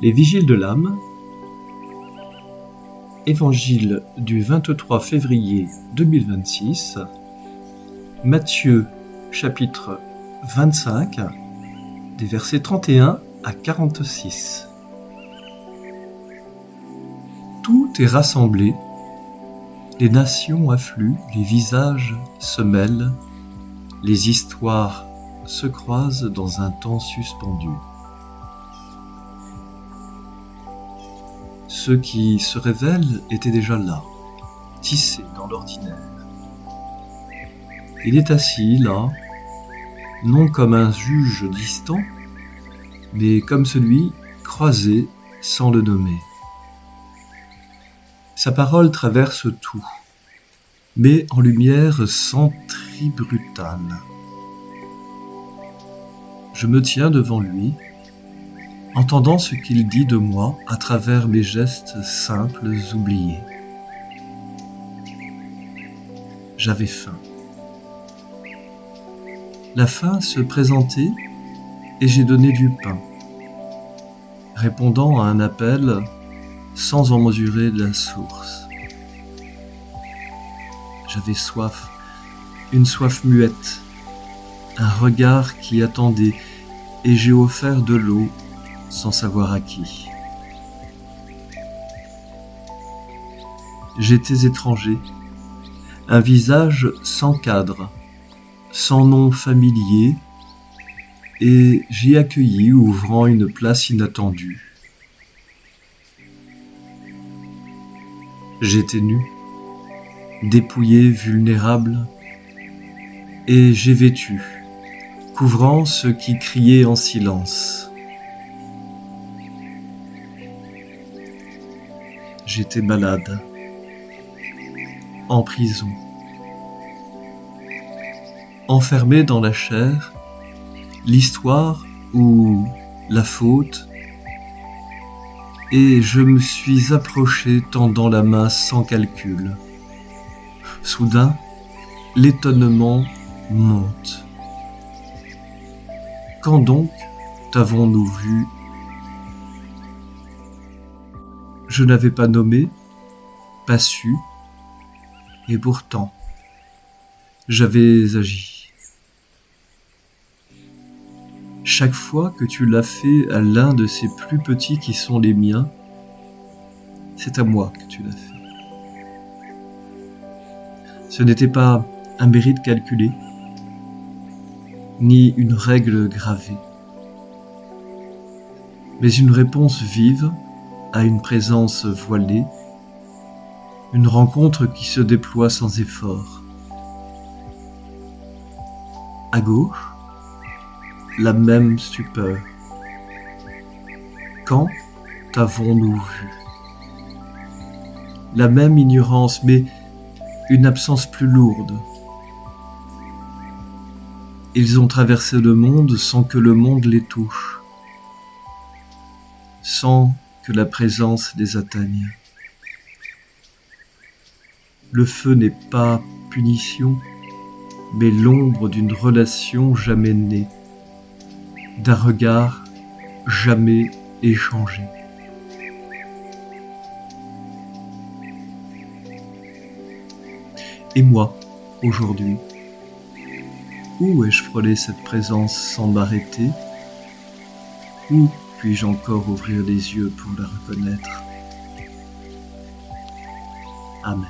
Les Vigiles de l'âme, Évangile du 23 février 2026, Matthieu chapitre 25, des versets 31 à 46. Tout est rassemblé, les nations affluent, les visages se mêlent, les histoires se croisent dans un temps suspendu. Ceux qui se révèlent étaient déjà là, tissés dans l'ordinaire. Il est assis là, non comme un juge distant, mais comme celui croisé sans le nommer. Sa parole traverse tout, met en lumière sentries brutales. Je me tiens devant lui, entendant ce qu'il dit de moi à travers mes gestes simples oubliés. J'avais faim. La faim se présentait et j'ai donné du pain, répondant à un appel sans en mesurer la source. J'avais soif, une soif muette, un regard qui attendait, et j'ai offert de l'eau sans savoir à qui. J'étais étranger, un visage sans cadre, sans nom familier, et j'y accueilli ouvrant une place inattendue. J'étais nu, dépouillé, vulnérable, et j'ai vêtu, couvrant ceux qui criaient en silence. J'étais malade, en prison, enfermé dans la chair, l'histoire ou la faute, et je me suis approché tendant la main sans calcul. Soudain, l'étonnement monte. Quand donc t'avons-nous vu ? Je n'avais pas nommé, pas su, et pourtant, j'avais agi. Chaque fois que tu l'as fait à l'un de ces plus petits qui sont les miens, c'est à moi que tu l'as fait. Ce n'était pas un mérite calculé, ni une règle gravée, mais une réponse vive à une présence voilée, une rencontre qui se déploie sans effort. À gauche, la même stupeur. Quand t'avons-nous vu ? La même ignorance, mais une absence plus lourde. Ils ont traversé le monde sans que le monde les touche, sans que la présence les atteigne. Le feu n'est pas punition, mais l'ombre d'une relation jamais née, d'un regard jamais échangé. Et moi, aujourd'hui, où ai-je frôlé cette présence sans m'arrêter ? Où puis-je encore ouvrir les yeux pour la reconnaître ? Amen.